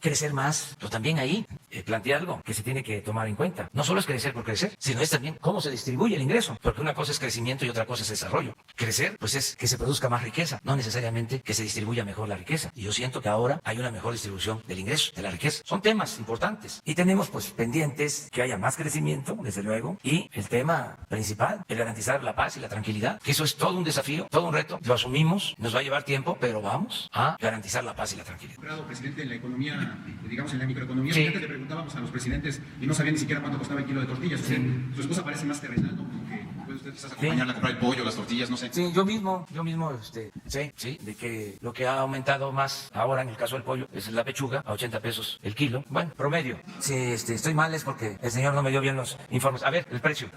crecer más, pero también ahí planteé algo que se tiene que tomar en cuenta. No solo es crecer por crecer, sino es también cómo se distribuye el ingreso, porque una cosa es crecimiento y otra cosa es desarrollo. Crecer, pues es que se produzca más riqueza, no necesariamente que se distribuya mejor la riqueza. Y yo siento que ahora hay una mejor distribución del ingreso, de la riqueza. Son temas importantes. Y tenemos pues pendientes que haya más crecimiento, desde luego, y el tema principal, el garantizar la paz y la tranquilidad, que eso es todo un desafío, todo un reto. Lo asumimos, nos va a llevar tiempo, pero vamos a garantizar la paz y la tranquilidad. Presidente, en la economía, digamos en la microeconomía, sí. Antes le preguntábamos a los presidentes y no sabían ni siquiera cuánto costaba el kilo de tortillas. O sea, su esposa parece más terrenal, ¿no? Como que puede usted quizás acompañarla a comprar el pollo, las tortillas, no sé. Sí, yo mismo, sí, de que lo que ha aumentado más ahora en el caso del pollo es la pechuga a 80 pesos el kilo. Bueno, promedio. Si estoy mal es porque el señor no me dio bien los informes. A ver, el precio.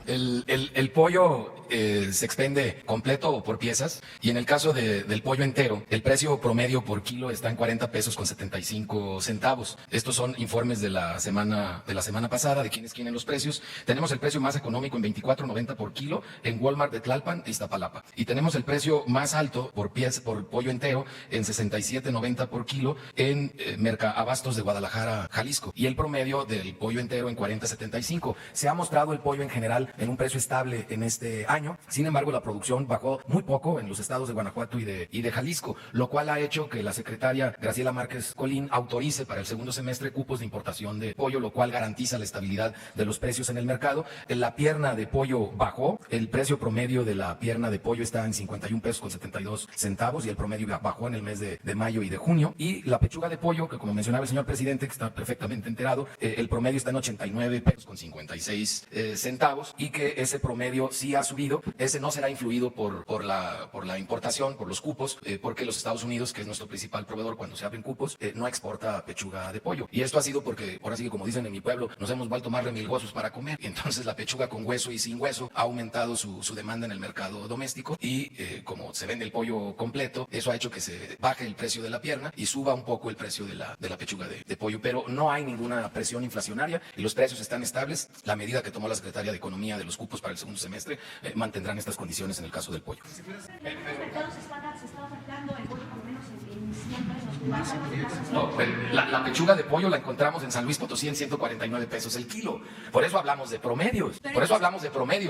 El pollo se expende completo o por piezas, y en el caso del pollo entero, el precio promedio por kilo está en 40 pesos con 75 centavos. Estos son informes de la semana pasada, de quiénes tienen los precios. Tenemos el precio más económico en 24.90 por kilo en Walmart de Tlalpan e Iztapalapa. Y tenemos el precio más alto por pollo entero en 67.90 por kilo en Mercabastos de Guadalajara, Jalisco. Y el promedio del pollo entero en 40.75. Se ha mostrado el pollo en general en un precio estable en este año. Sin embargo, la producción bajó muy poco en los estados de Guanajuato y de Jalisco, lo cual ha hecho que la secretaria Graciela Márquez Colín autorice para el segundo semestre cupos de importación de pollo, lo cual garantiza la estabilidad de los precios en el mercado. La pierna de pollo bajó, el precio promedio de la pierna de pollo está en 51 pesos con 72 centavos y el promedio bajó en el mes de mayo y de junio. Y la pechuga de pollo, que como mencionaba el señor presidente, que está perfectamente enterado, el promedio está en 89 pesos con 56 centavos, y que ese promedio sí ha subido. Ese no será influido por la importación, por los cupos, porque los Estados Unidos, que es nuestro principal proveedor cuando se abren cupos, no exporta pechuga de pollo. Y esto ha sido porque, ahora sí que como dicen en mi pueblo, nos hemos vuelto más remilgosos para comer. Y entonces la pechuga con hueso y sin hueso ha aumentado su demanda en el mercado doméstico, y como se vende el pollo completo, eso ha hecho que se baje el precio de la pierna y suba un poco el precio de la pechuga de pollo. Pero no hay ninguna presión inflacionaria y los precios están estables. La medida que tomó la Secretaría de Economía de los cupos para el segundo semestre mantendrán estas condiciones en el caso del pollo. No, la pechuga de pollo la encontramos en San Luis Potosí en 149 pesos el kilo. Por eso hablamos de promedios.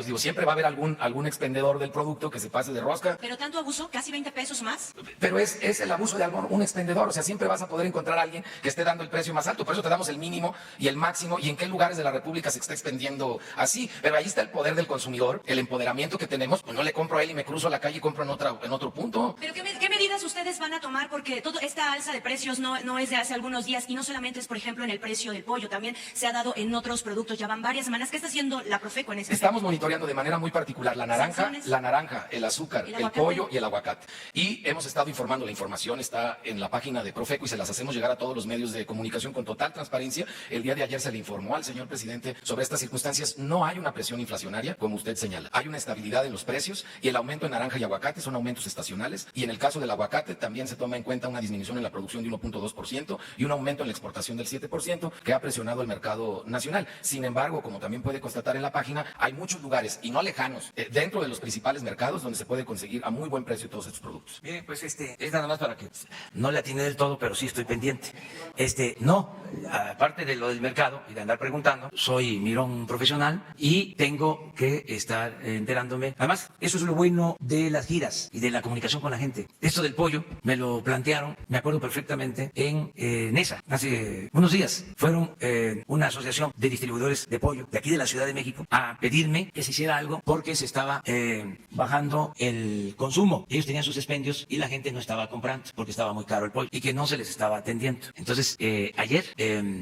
Digo, siempre va a haber algún expendedor del producto que se pase de rosca. Pero tanto abuso, casi 20 pesos más. Pero es el abuso de un expendedor. O sea, siempre vas a poder encontrar a alguien que esté dando el precio más alto. Por eso te damos el mínimo y el máximo, y en qué lugares de la República se está expendiendo así. Pero ahí está el poder del consumidor, el empoderamiento que tenemos. Pues no le compro a él y me cruzo a la calle y compro en otro punto. Pero ¿qué medidas ustedes van a tomar? Porque toda esta alza de precios no es de hace algunos días, y no solamente es, por ejemplo, en el precio del pollo, también se ha dado en otros productos. Ya van varias semanas. ¿Qué está haciendo la Profeco en ese Estamos monitoreando de manera muy particular la naranja, el azúcar, el pollo y el aguacate. Y hemos estado informando, la información está en la página de Profeco y se las hacemos llegar a todos los medios de comunicación con total transparencia. El día de ayer se le informó al señor presidente sobre estas circunstancias. No hay una presión inflacionaria, como usted señala. Hay una estabilidad en los precios, y el aumento en naranja y aguacate son aumentos estacionales. Y en el caso del aguacate también se toma en cuenta una disminución en la producción de 1.2% y un aumento en la exportación del 7%, que ha presionado el mercado nacional. Sin embargo, como también puede constatar en la página, hay muchos lugares, y no lejanos, dentro de los principales mercados, donde se puede conseguir a muy buen precio todos estos productos. Bien, pues es nada más para que no le atiné del todo, pero sí estoy pendiente. No, aparte de lo del mercado y de andar preguntando, soy mirón profesional y tengo que estar enterándome. Además, eso es lo bueno de las giras y de la comunicación con la gente. Esto del pollo me lo plantearon, me acuerdo perfectamente, en Nesa, hace unos días. Fueron una asociación de distribuidores de pollo de aquí de la Ciudad de México a pedirme que se hiciera algo porque se estaba bajando el consumo. Ellos tenían sus expendios y la gente no estaba comprando porque estaba muy caro el pollo y que no se les estaba atendiendo. Entonces, ayer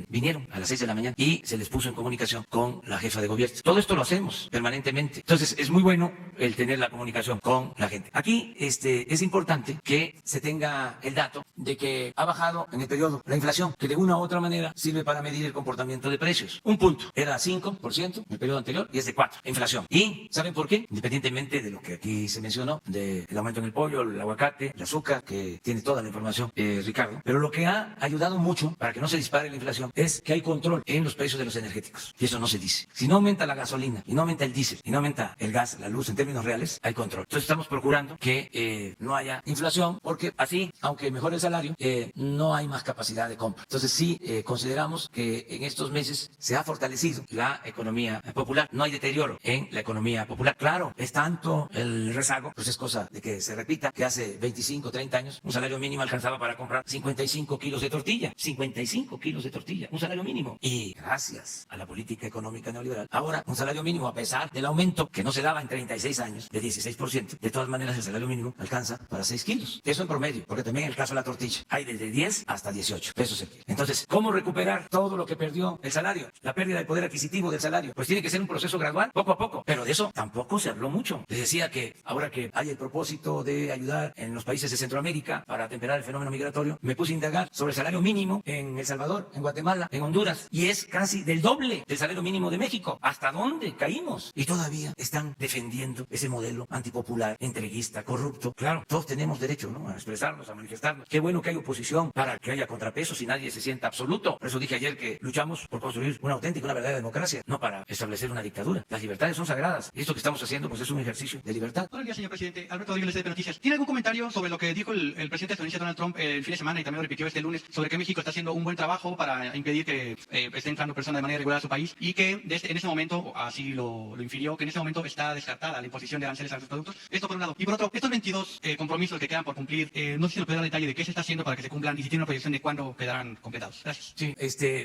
vinieron a las 6 de la mañana y se les puso en comunicación con la jefa de gobierno. Todo esto lo hacemos permanentemente. Entonces, es muy bueno el tener la comunicación con la gente. Aquí es importante que se tenga el dato de que ha bajado en el periodo la inflación, que de una u otra manera sirve para medir el comportamiento de precios. Un punto, era 5% en el periodo anterior y es de 4%, inflación. ¿Y saben por qué? Independientemente de lo que aquí se mencionó, del aumento en el pollo, el aguacate, el azúcar, que tiene toda la información Ricardo. Pero lo que ha ayudado mucho para que no se dispare la inflación es que hay control en los precios de los energéticos. Y eso no se dice. Si no aumenta la gasolina, y no aumenta el diésel, y no aumenta el gas, la luz, en términos reales, hay control. Entonces estamos procurando que no haya inflación, porque así, aunque mejore el salario, no hay más capacidad de compra. Entonces sí consideramos que en estos meses se ha fortalecido la economía popular. No hay deterioro en la economía popular. Claro, es tanto el rezago, pues es cosa de que se repita, que hace 25, 30 años un salario mínimo alcanzaba para comprar 55 kilos de tortilla. 55 kilos de tortilla, un salario mínimo. Y gracias a la política económica neoliberal, ahora un salario mínimo, a pesar del aumento que no se daba en 36 años, de 16%, de todas maneras el salario mínimo alcanza para 6 kilos. Eso en promedio, porque también en el caso de la tortilla hay desde 10 hasta 18 pesos el kilo. Entonces, ¿cómo recuperar todo lo que perdió el salario? La pérdida del poder adquisitivo del salario. Pues tiene que ser un proceso gradual, poco a poco. Pero de eso tampoco se habló mucho. Les decía que ahora que hay el propósito de ayudar en los países de Centroamérica para atemperar el fenómeno migratorio, me puse a indagar sobre el salario mínimo en El Salvador, en Guatemala, en Honduras, y es casi del doble del salario mínimo de México. ¿Hasta dónde caímos? Y todavía están defendiendo ese modelo antipopular, entreguista, corrupto. Claro, todos tenemos derecho, ¿no?, a expresarnos, a manifestarnos. Qué bueno que hay oposición para que haya contrapesos y nadie se sienta absoluto. Por eso dije ayer que luchamos por construir una auténtica, una verdadera democracia, no para establecer una dictadura. Las libertades son sagradas y esto que estamos haciendo pues es un ejercicio de libertad. Buenos días, señor presidente. Alberto Rodríguez, de Noticias. ¿Tiene algún comentario sobre lo que dijo el presidente estadounidense Donald Trump el fin de semana y también lo repitió este lunes sobre que México está haciendo un buen trabajo para impedir que esté entrando personas de manera irregular a su país y que en este momento, así lo infirió, que en este momento está descartada la imposición de aranceles a sus productos? Esto por un lado. Y por otro, estos 22 compromisos que quedan por cumplir, no sé si nos puede dar detalle de qué se está haciendo para que se cumplan y si tiene una proyección de cuándo quedarán completados. Gracias. Sí,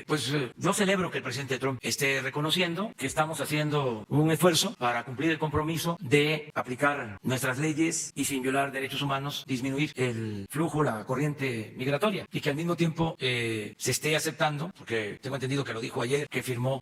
pues yo celebro que el presidente Trump esté reconociendo que estamos haciendo un esfuerzo para cumplir el compromiso de aplicar nuestras leyes y sin violar derechos humanos, disminuir el flujo, la corriente migratoria y que al mismo tiempo se esté aceptando, porque tengo entendido que lo dijo ayer, que firmó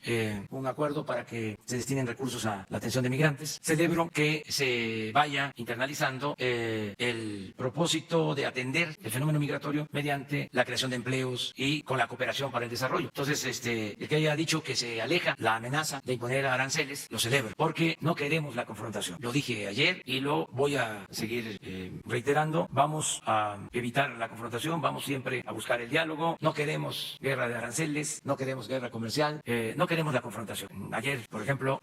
un acuerdo para que se destinen recursos a la atención de migrantes. Celebro que se vaya internalizando el propósito de atender el fenómeno migratorio mediante la creación de empleos y con la cooperación para el desarrollo. Entonces, el que haya dicho que se aleja la amenaza de imponer aranceles, lo celebro, porque no queremos la confrontación. Lo dije ayer y lo voy a seguir reiterando. Vamos a evitar la confrontación, vamos siempre a buscar el diálogo. No queremos guerra de aranceles, no queremos guerra comercial, no queremos la confrontación. Ayer, por ejemplo,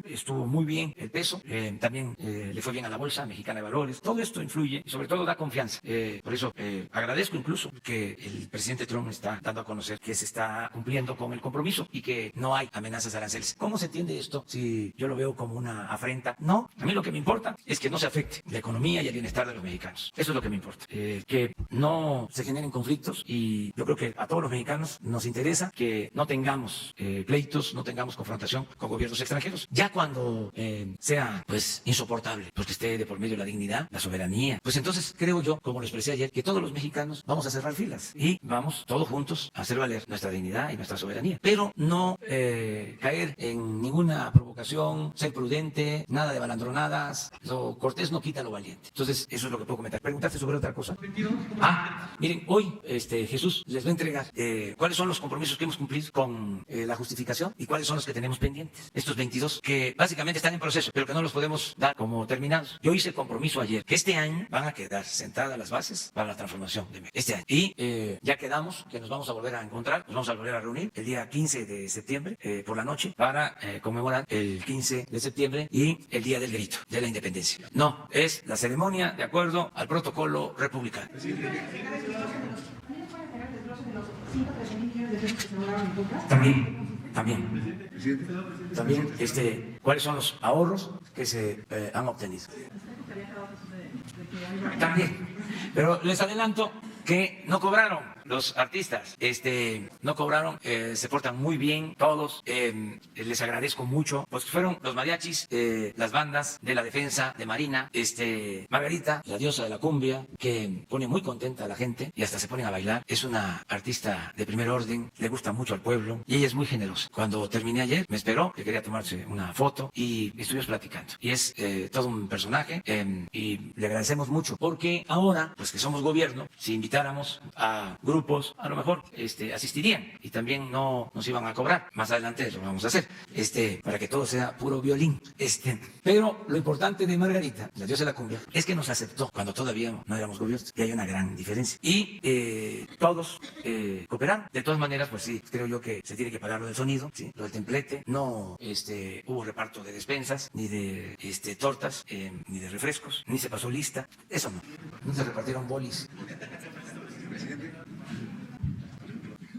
estuvo muy bien el peso, también le fue bien a la Bolsa Mexicana de Valores. Todo esto influye y sobre todo da confianza. Por eso agradezco incluso que el presidente Trump está dando a conocer que se está cumpliendo con el compromiso y que no hay amenazas aranceles. ¿Cómo se entiende esto si yo lo veo como una afrenta? No, a mí lo que me importa es que no se afecte la economía y el bienestar de los mexicanos. Eso es lo que me importa. Que no se generen conflictos y yo creo que a todos los mexicanos nos interesa que no tengamos pleitos, no tengamos confrontación con gobiernos extranjeros. Ya cuando sea pues insoportable, porque esté de por medio la dignidad, la soberanía, pues entonces creo yo, como lo expresé ayer, que todos los mexicanos vamos a cerrar filas y vamos todos juntos a hacer valer nuestra dignidad y nuestra soberanía. Pero no caer en ninguna provocación, ser prudente, nada de balandronadas. Lo cortés no quita lo valiente. Entonces, eso es lo que puedo comentar. ¿Preguntaste sobre otra cosa? Miren, hoy Jesús les va a entregar cuáles son los compromisos que hemos cumplido con la justificación y cuáles son los que tenemos pendientes. Estos 22 que básicamente están en proceso, pero que no los podemos dar como terminados. Yo hice el compromiso ayer que este año van a quedar sentadas las bases para la transformación de México. Este año. Y ya quedamos que nos vamos a volver a encontrar, nos vamos a volver a reunir el día 15 de septiembre por la noche para conmemorar el 15 de septiembre y el Día del Grito de la Independencia. No, es la ceremonia de acuerdo al protocolo republicano. También, ¿cuáles son los ahorros que se han obtenido? También. Pero les adelanto que no cobraron los artistas, no cobraron, se portan muy bien todos, les agradezco mucho, pues fueron los mariachis, las bandas de la defensa de Marina, Margarita, la diosa de la cumbia, que pone muy contenta a la gente y hasta se ponen a bailar, es una artista de primer orden, le gusta mucho al pueblo y ella es muy generosa. Cuando terminé ayer, me esperó, que quería tomarse una foto y estuvimos platicando. Y es todo un personaje y le agradecemos mucho, porque ahora, pues que somos gobierno, si invitáramos a grupos, a lo mejor asistirían y también no nos iban a cobrar. Más adelante lo vamos a hacer, para que todo sea puro violín. Pero lo importante de Margarita, la diosa de la cumbia, es que nos aceptó cuando todavía no éramos gobierno, y hay una gran diferencia. Y todos cooperaron. De todas maneras, pues sí, creo yo que se tiene que pagar lo del sonido, ¿sí? Lo del templete. No hubo reparto de despensas, ni de tortas, ni de refrescos, ni se pasó lista. Eso no. No se repartieron bolis.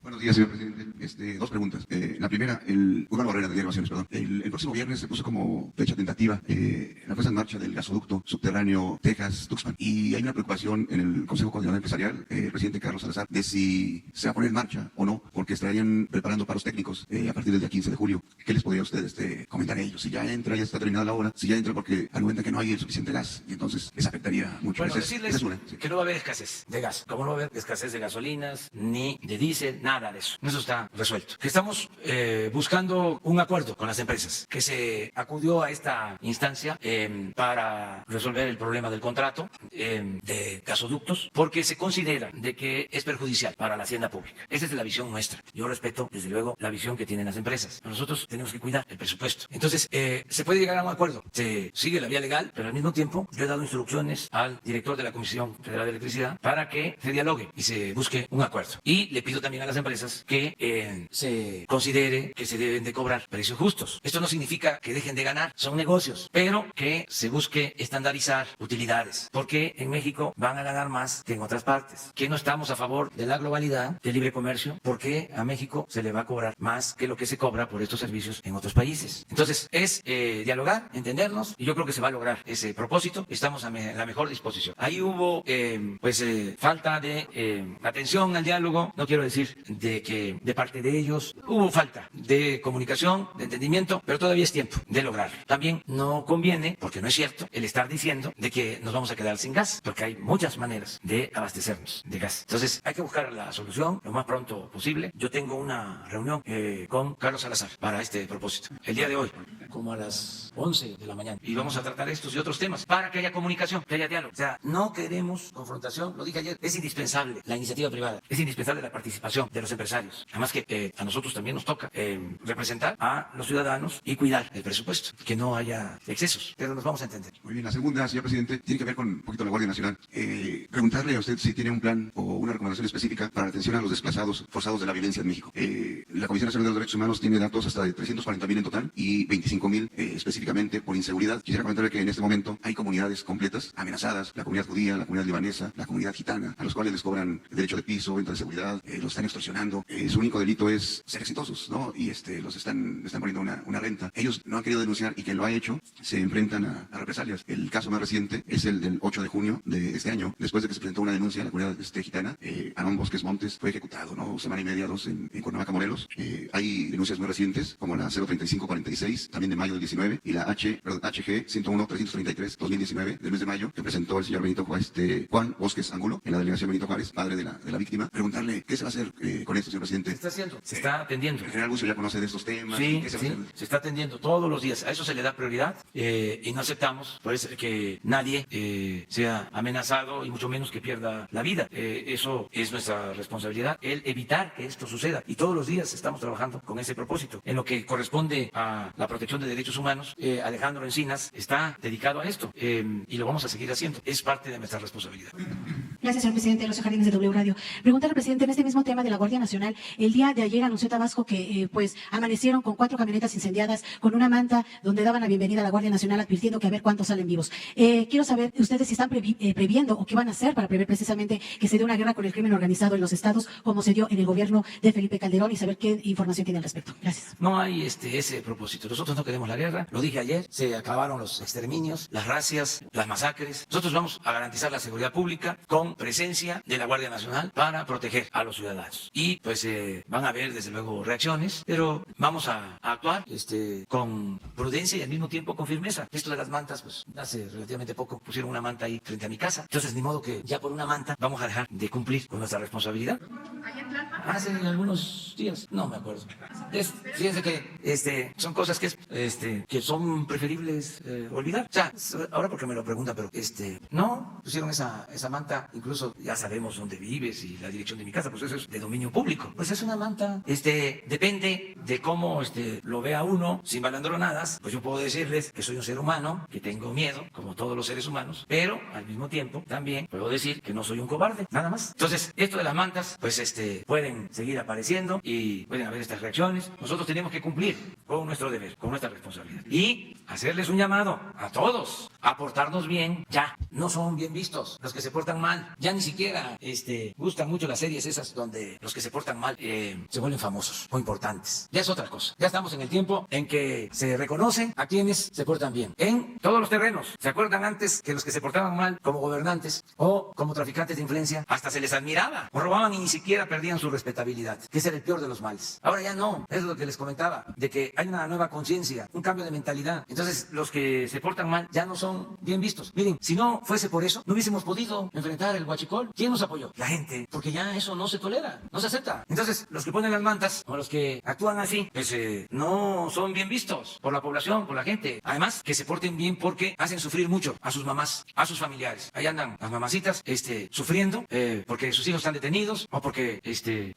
Buenos días, señor presidente. Dos preguntas. La primera, Urbano Barrera, de Diario Naciones, perdón. El próximo viernes se puso como fecha tentativa la puesta en marcha del gasoducto subterráneo Texas-Tuxpan. Y hay una preocupación en el Consejo Coordinador Empresarial, el presidente Carlos Salazar, de si se va a poner en marcha o no, porque estarían preparando paros técnicos a partir del día 15 de julio. ¿Qué les podría usted comentar a ellos? Si ya entra, ya está terminada la obra, si ya entra porque argumentan que no hay el suficiente gas, y entonces les afectaría mucho. Bueno, decirles que no va a haber escasez de gas, como no va a haber escasez de gasolinas, ni de diésel, nada de eso. Eso está resuelto. Que estamos buscando un acuerdo con las empresas, que se acudió a esta instancia para resolver el problema del contrato de gasoductos, porque se considera de que es perjudicial para la hacienda pública. Esa es la visión nuestra. Yo respeto, desde luego, la visión que tienen las empresas. Pero nosotros tenemos que cuidar el presupuesto. Entonces, se puede llegar a un acuerdo. Se sigue la vía legal, pero al mismo tiempo yo he dado instrucciones al director de la Comisión Federal de Electricidad para que se dialogue y se busque un acuerdo. Y le pido también a las empresas que se considere que se deben de cobrar precios justos. Esto no significa que dejen de ganar, son negocios, pero que se busque estandarizar utilidades, porque en México van a ganar más que en otras partes. Que no estamos a favor de la globalidad, del libre comercio, porque a México se le va a cobrar más que lo que se cobra por estos servicios en otros países. Entonces, es dialogar, entendernos, y yo creo que se va a lograr ese propósito. Estamos en la mejor disposición. Ahí hubo falta de atención al diálogo, no quiero decir de que de parte de ellos hubo falta de comunicación, de entendimiento, pero todavía es tiempo de lograrlo. También no conviene, porque no es cierto, el estar diciendo de que nos vamos a quedar sin gas, porque hay muchas maneras de abastecernos de gas. Entonces, hay que buscar la solución lo más pronto posible. Yo tengo una reunión con Carlos Salazar para este propósito, el día de hoy, como a las 11 de la mañana, y vamos a tratar estos y otros temas para que haya comunicación, que haya diálogo. O sea, no queremos confrontación, lo dije ayer, es indispensable la iniciativa privada, es indispensable la participación de los empresarios. Además que a nosotros también nos toca representar a los ciudadanos y cuidar el presupuesto, que no haya excesos, pero nos vamos a entender. Muy bien, la segunda, señor presidente, tiene que ver con un poquito la Guardia Nacional. Preguntarle a usted si tiene un plan o una recomendación específica para la atención a los desplazados forzados de la violencia en México. La Comisión Nacional de los Derechos Humanos tiene datos hasta de 340,000 en total y 25,000 específicamente por inseguridad. Quisiera comentarle que en este momento hay comunidades completas amenazadas, la comunidad judía, la comunidad libanesa, la comunidad gitana, a los cuales les cobran derecho de piso, venta de seguridad, los están extorsionando. Su único delito es ser exitosos, ¿no? Y los están poniendo una renta. Ellos no han querido denunciar y quien lo ha hecho se enfrentan a represalias. El caso más reciente es el del 8 de junio de este año, después de que se presentó una denuncia a la comunidad gitana. Arón Bosques Montes fue ejecutado, ¿no? Semana y media, dos en Cuernavaca, Morelos. Hay denuncias muy recientes, como la 03546, también de mayo del 19, y la HG 101-333, 2019, del mes de mayo, que presentó el señor Juan Bosques Angulo, en la delegación Benito Juárez, padre de la víctima. Preguntarle, ¿qué se va a hacer con esto, señor presidente? Se está haciendo, se está atendiendo. El general Bucio ya conoce de estos temas. Sí, se está atendiendo todos los días. A eso se le da prioridad y no aceptamos pues, que nadie sea amenazado y mucho menos que pierda la vida. Eso es nuestra responsabilidad, el evitar que esto suceda. Y todos los días estamos trabajando con ese propósito. En lo que corresponde a la protección de derechos humanos, Alejandro Encinas está dedicado a esto y lo vamos a seguir haciendo. Es parte de nuestra responsabilidad. Gracias, señor presidente. Rocío Jardines de W Radio. Preguntar al presidente, en este mismo tema de la Guardia Nacional, el día de ayer anunció Tabasco que pues amanecieron con 4 camionetas incendiadas, con una manta donde daban la bienvenida a la Guardia Nacional, advirtiendo que a ver cuántos salen vivos. Quiero saber ustedes si están previendo o qué van a hacer para prever precisamente que se dé una guerra con el crimen organizado en los estados, como se dio en el gobierno de Felipe Calderón, y saber qué información tiene al respecto. Gracias. No hay ese propósito. Nosotros no queremos la guerra. Lo dije ayer, se acabaron los exterminios, las racias, las masacres. Nosotros vamos a garantizar la seguridad pública con presencia de la Guardia Nacional para proteger a los ciudadanos. Y pues van a haber desde luego reacciones, pero vamos a actuar con prudencia y al mismo tiempo con firmeza. Esto de las mantas, pues hace relativamente poco pusieron una manta ahí frente a mi casa. Entonces ni modo que ya por una manta vamos a dejar de cumplir con nuestra responsabilidad. Hace algunos días, no me acuerdo. Fíjense que son cosas que son preferibles olvidar. O sea, ahora porque me lo preguntan, pero no pusieron esa manta, incluso ya sabemos dónde vives y la dirección de mi casa, pues eso es de dominio público. Pues es una manta, depende de cómo lo vea uno, sin balandronadas. Pues yo puedo decirles que soy un ser humano, que tengo miedo, como todos los seres humanos, pero al mismo tiempo también puedo decir que no soy un cobarde, nada más. Entonces, esto de las mantas, pues pueden seguir apareciendo y pueden haber estas reacciones. Nosotros tenemos que cumplir con nuestro deber, con nuestra responsabilidad y hacerles un llamado a todos a portarnos bien. Ya no son bien vistos los que se portan mal. Ya ni siquiera gustan mucho las series esas donde los que se portan mal se vuelven famosos o importantes. Ya es otra cosa. Ya estamos en el tiempo en que se reconocen a quienes se portan bien en todos los terrenos. ¿Se acuerdan antes que los que se portaban mal como gobernantes o como traficantes de influencia hasta se les admiraba o robaban y ni siquiera perdían su respetabilidad? Que ese era el peor de los males. Ahora ya no. Es lo que les comentaba, de que hay una nueva conciencia, un cambio de mentalidad. Entonces los que se portan mal ya no son bien vistos. Miren, si no fuese por eso, no hubiésemos podido enfrentar el huachicol. ¿Quién nos apoyó? La gente. Porque ya eso no se tolera, no se acepta. Entonces los que ponen las mantas o los que actúan así, pues no son bien vistos por la población, por la gente. Además, que se porten bien porque hacen sufrir mucho a sus mamás, a sus familiares. Ahí andan las mamacitas sufriendo porque sus hijos están detenidos o porque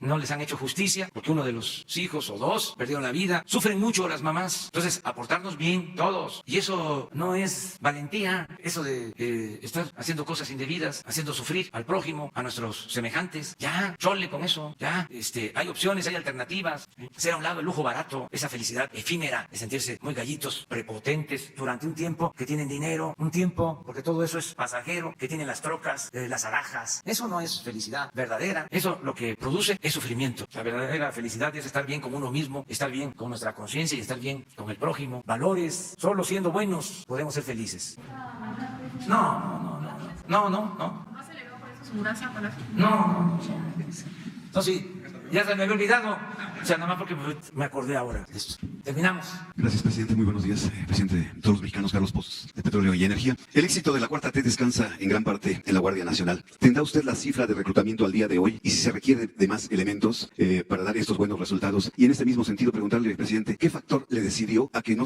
no les han hecho justicia, porque uno de los hijos o dos perdieron la vida. Sufren mucho las mamás. Entonces, aportarnos bien todos. Y eso no es valentía, eso de estar haciendo cosas indebidas, haciendo sufrir al prójimo, a nuestros semejantes. Ya, chole con eso. Ya, hay opciones, hay alternativas. Hacer a un lado el lujo barato, esa felicidad efímera de sentirse muy gallitos, prepotentes durante un tiempo, que tienen dinero, un tiempo, porque todo eso es pasajero, que tienen las trocas, las alhajas. Eso no es felicidad verdadera. Eso lo que produce es sufrimiento. La verdadera felicidad es estar bien con uno mismo, estar bien con nuestra conciencia y estar bien con el prójimo. Valores, solo siendo buenos podemos ser felices. No. ¿No aceleró por eso su mudanza a Palacio? No. No, sí, ya se me había olvidado. O sea, nada más porque me acordé ahora de esto. Terminamos. Gracias, presidente. Muy buenos días. Presidente de todos los mexicanos, Carlos Pozos, de Petróleo y Energía. El éxito de la Cuarta T descansa en gran parte en la Guardia Nacional. ¿Tendrá usted la cifra de reclutamiento al día de hoy y si se requiere de más elementos para dar estos buenos resultados? Y en este mismo sentido, preguntarle, presidente, ¿qué factor le decidió a que no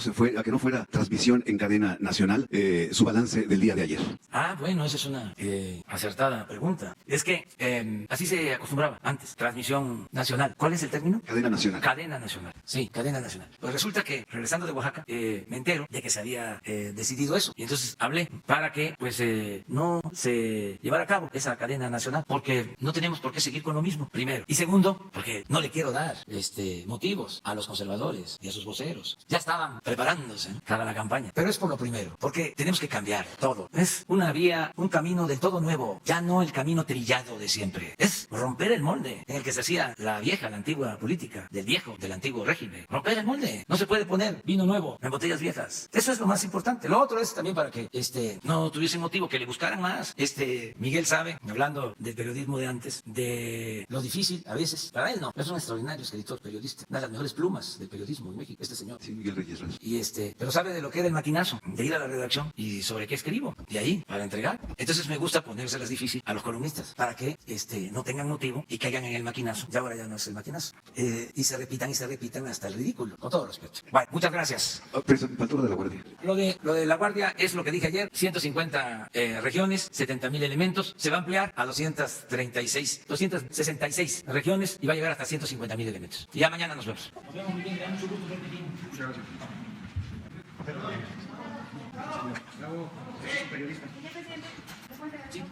fuera transmisión en cadena nacional su balance del día de ayer? Bueno, esa es una acertada pregunta. Es que así se acostumbraba antes, transmisión nacional. ¿Cuál es el término? Cadena nacional. Cadena nacional. Sí, cadena nacional. Pues resulta que, regresando de Oaxaca, me entero de que se había decidido eso. Y entonces hablé para que pues no se llevara a cabo esa cadena nacional, porque no tenemos por qué seguir con lo mismo, primero. Y segundo, porque no le quiero dar motivos a los conservadores y a sus voceros. Ya estaban preparándose para la campaña. Pero es por lo primero, porque tenemos que cambiar todo. Es una vía, un camino del todo nuevo. Ya no el camino trillado de siempre. Es romper el molde en el que se hacía la vieja, la antigua política, del antiguo régimen. Romper el molde. No se puede poner vino nuevo en botellas viejas. Eso es lo más importante. Lo otro es también para que no tuviese motivo, que le buscaran más. Miguel sabe, hablando del periodismo de antes, de lo difícil a veces. Para él no, es un extraordinario escritor, periodista. Una de las mejores plumas del periodismo en México, este señor. Sí, Miguel Reyes. Y pero sabe de lo que era el maquinazo, de ir a la redacción y sobre qué escribo. De ahí, para entregar. Entonces me gusta ponérselas difícil a los columnistas, para que no tengan motivo y caigan en el maquinazo. Y ahora ya no es el maquinazo. Y se repitan hasta el ridículo, con todo respeto. Bueno, muchas gracias. Pero faltó lo de la Guardia. Lo de la Guardia es lo que dije ayer, 150 regiones, 70,000 elementos, se va a ampliar a 266 regiones y va a llegar hasta 150,000 elementos. Y ya mañana nos vemos. Nos vemos muy bien, me da mucho gusto verte bien. Muchas gracias. Bravo. Periodista. Sí.